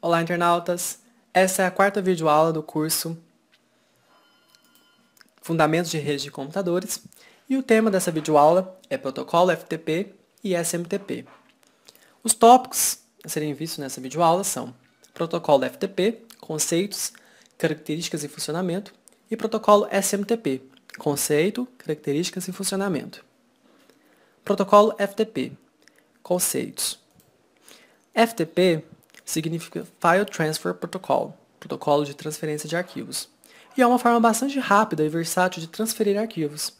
Olá, internautas! Essa é a quarta videoaula do curso Fundamentos de Redes de Computadores e o tema dessa videoaula é Protocolo FTP e SMTP. Os tópicos a serem vistos nessa videoaula são Protocolo FTP, conceitos, características e funcionamento, e Protocolo SMTP, conceito, características e funcionamento. Protocolo FTP, conceitos. FTP significa File Transfer Protocol, protocolo de transferência de arquivos, e é uma forma bastante rápida e versátil de transferir arquivos,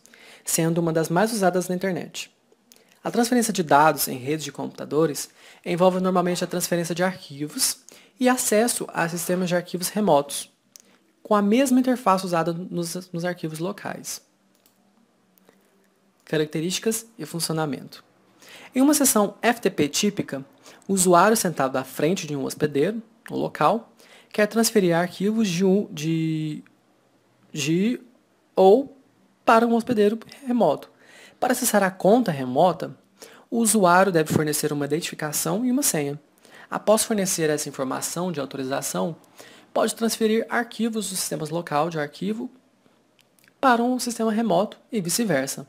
sendo uma das mais usadas na internet. A transferência de dados em redes de computadores envolve normalmente a transferência de arquivos e acesso a sistemas de arquivos remotos, com a mesma interface usada nos arquivos locais. Características e funcionamento. Em uma sessão FTP típica, o usuário sentado à frente de um hospedeiro, no local, quer transferir arquivos de ou para um hospedeiro remoto. Para acessar a conta remota, o usuário deve fornecer uma identificação e uma senha. Após fornecer essa informação de autorização, pode transferir arquivos do sistema local de arquivo para um sistema remoto e vice-versa.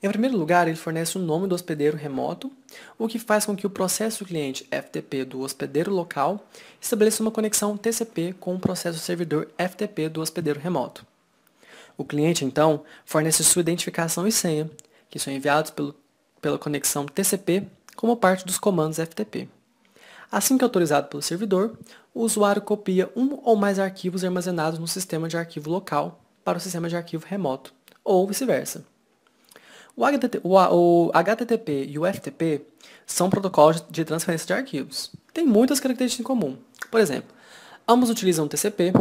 Em primeiro lugar, ele fornece o nome do hospedeiro remoto, o que faz com que o processo cliente FTP do hospedeiro local estabeleça uma conexão TCP com o processo servidor FTP do hospedeiro remoto. O cliente, então, fornece sua identificação e senha, que são enviados pela conexão TCP como parte dos comandos FTP. Assim que autorizado pelo servidor, o usuário copia um ou mais arquivos armazenados no sistema de arquivo local para o sistema de arquivo remoto, ou vice-versa. O HTTP e o FTP são protocolos de transferência de arquivos. Tem muitas características em comum. Por exemplo, ambos utilizam TCP,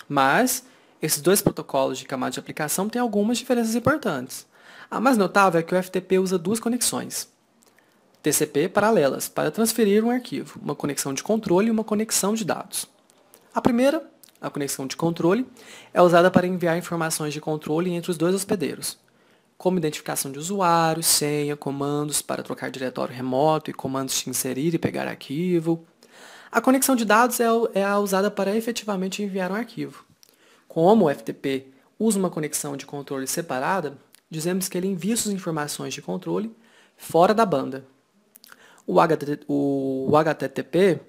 mas esses dois protocolos de camada de aplicação têm algumas diferenças importantes. A mais notável é que o FTP usa duas conexões TCP paralelas para transferir um arquivo, uma conexão de controle e uma conexão de dados. A primeira, a conexão de controle, é usada para enviar informações de controle entre os dois hospedeiros, como identificação de usuário, senha, comandos para trocar diretório remoto e comandos de inserir e pegar arquivo. A conexão de dados é a usada para efetivamente enviar um arquivo. Como o FTP usa uma conexão de controle separada, dizemos que ele envia suas informações de controle fora da banda. O HTTP,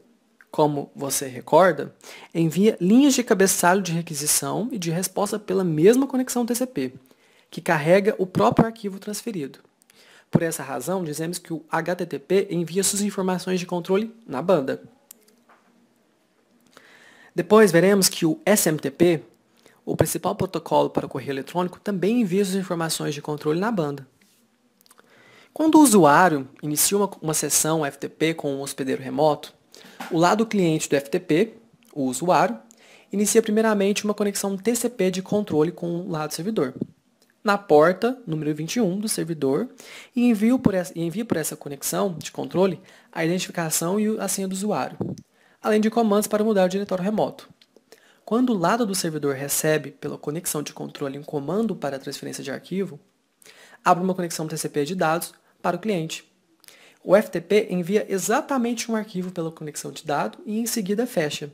como você recorda, envia linhas de cabeçalho de requisição e de resposta pela mesma conexão TCP, que carrega o próprio arquivo transferido. Por essa razão, dizemos que o HTTP envia suas informações de controle na banda. Depois veremos que o SMTP, o principal protocolo para o correio eletrônico, também envia suas informações de controle na banda. Quando o usuário inicia uma sessão FTP com um hospedeiro remoto, o lado cliente do FTP, o usuário, inicia primeiramente uma conexão TCP de controle com o lado servidor, na porta número 21 do servidor, e envia por essa conexão de controle a identificação e a senha do usuário, além de comandos para mudar o diretório remoto. Quando o lado do servidor recebe pela conexão de controle um comando para a transferência de arquivo, abre uma conexão TCP de dados para o cliente. O FTP envia exatamente um arquivo pela conexão de dado e em seguida fecha.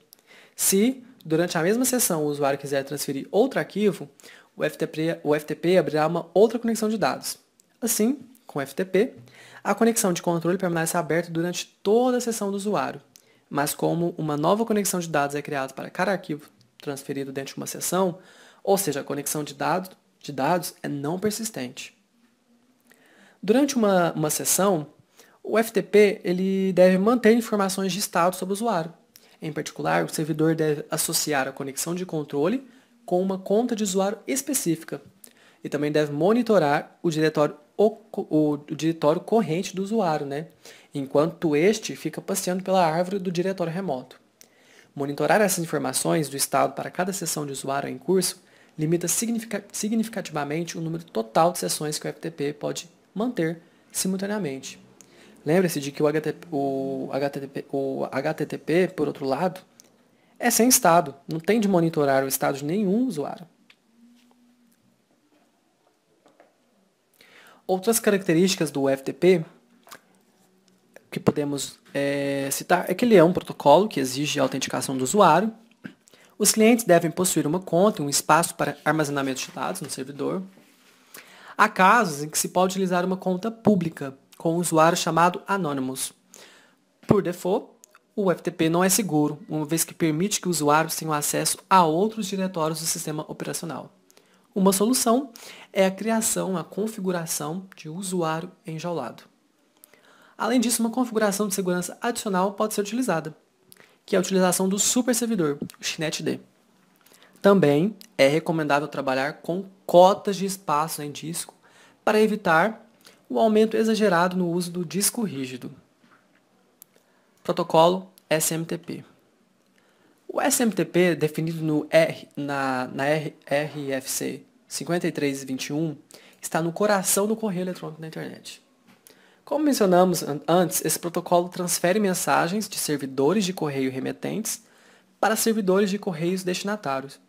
Se, durante a mesma sessão, o usuário quiser transferir outro arquivo, o FTP abrirá uma outra conexão de dados. Assim, com o FTP, a conexão de controle permanece aberta durante toda a sessão do usuário, mas como uma nova conexão de dados é criada para cada arquivo transferido dentro de uma sessão, ou seja, a conexão de dados é não persistente. Durante uma sessão, o FTP ele deve manter informações de estado sobre o usuário. Em particular, o servidor deve associar a conexão de controle com uma conta de usuário específica e também deve monitorar o diretório corrente do usuário, enquanto este fica passeando pela árvore do diretório remoto. Monitorar essas informações do estado para cada sessão de usuário em curso limita significativamente o número total de sessões que o FTP pode manter simultaneamente. Lembre-se de que o HTTP, por outro lado, é sem estado, não tem de monitorar o estado de nenhum usuário. Outras características do FTP que podemos citar é que ele é um protocolo que exige a autenticação do usuário. Os clientes devem possuir uma conta e um espaço para armazenamento de dados no servidor. Há casos em que se pode utilizar uma conta pública com um usuário chamado Anonymous. Por default, o FTP não é seguro, uma vez que permite que usuários tenham acesso a outros diretórios do sistema operacional. Uma solução é a criação, a configuração de usuário enjaulado. Além disso, uma configuração de segurança adicional pode ser utilizada, que é a utilização do superservidor, o XNetD. Também é recomendável trabalhar com cotas de espaço em disco para evitar o aumento exagerado no uso do disco rígido. Protocolo SMTP. O SMTP, definido na RFC 5321, está no coração do correio eletrônico da internet. Como mencionamos antes, esse protocolo transfere mensagens de servidores de correio remetentes para servidores de correios destinatários.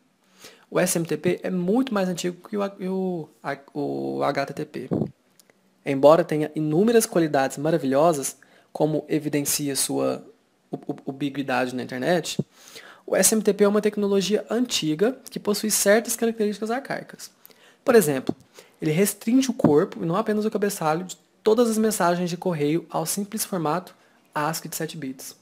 O SMTP é muito mais antigo que o HTTP. Embora tenha inúmeras qualidades maravilhosas, como evidencia sua ubiquidade na internet, o SMTP é uma tecnologia antiga que possui certas características arcaicas. Por exemplo, ele restringe o corpo, e não apenas o cabeçalho, de todas as mensagens de correio ao simples formato ASCII de 7 bits.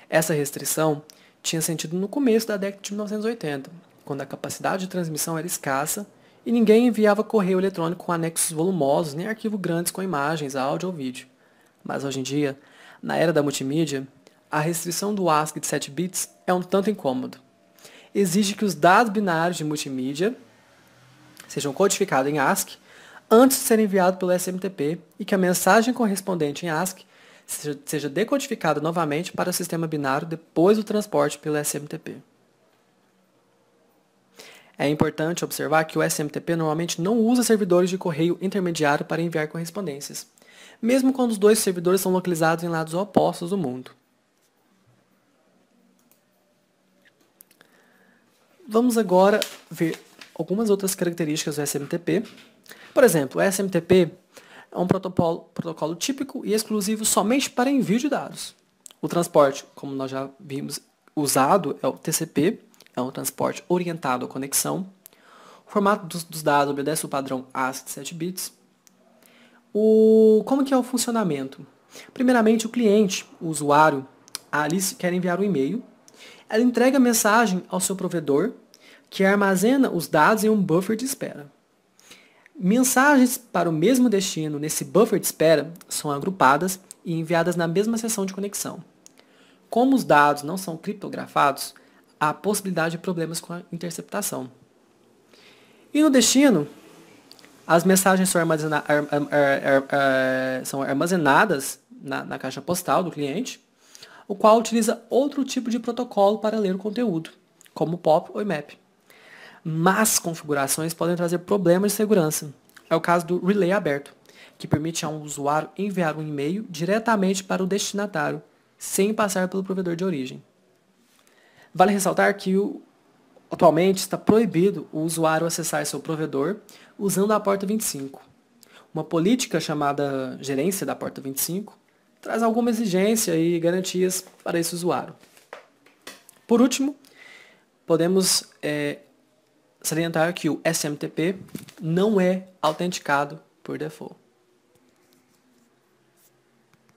Essa restrição tinha sentido no começo da década de 1980, quando a capacidade de transmissão era escassa e ninguém enviava correio eletrônico com anexos volumosos nem arquivos grandes com imagens, áudio ou vídeo. Mas hoje em dia, na era da multimídia, a restrição do ASCII de 7 bits é um tanto incômodo. Exige que os dados binários de multimídia sejam codificados em ASCII antes de serem enviados pelo SMTP e que a mensagem correspondente em ASCII seja decodificada novamente para o sistema binário depois do transporte pelo SMTP. É importante observar que o SMTP normalmente não usa servidores de correio intermediário para enviar correspondências, mesmo quando os dois servidores são localizados em lados opostos do mundo. Vamos agora ver algumas outras características do SMTP. Por exemplo, o SMTP é um protocolo típico e exclusivo somente para envio de dados. O transporte, como nós já vimos, usado é o TCP, é um transporte orientado à conexão. O formato dos dados obedece o padrão ASCII de 7 bits. Como que é o funcionamento? Primeiramente, o cliente, o usuário, a Alice quer enviar um e-mail. Ela entrega a mensagem ao seu provedor, que armazena os dados em um buffer de espera. Mensagens para o mesmo destino nesse buffer de espera são agrupadas e enviadas na mesma sessão de conexão. Como os dados não são criptografados, há possibilidade de problemas com a interceptação. E no destino, as mensagens são armazenadas na caixa postal do cliente, o qual utiliza outro tipo de protocolo para ler o conteúdo, como o POP ou IMAP. Mas configurações podem trazer problemas de segurança. É o caso do relay aberto, que permite a um usuário enviar um e-mail diretamente para o destinatário, sem passar pelo provedor de origem. Vale ressaltar que atualmente está proibido o usuário acessar seu provedor usando a porta 25. Uma política chamada gerência da porta 25 traz alguma exigência e garantias para esse usuário. Por último, podemos salientar que o SMTP não é autenticado por default.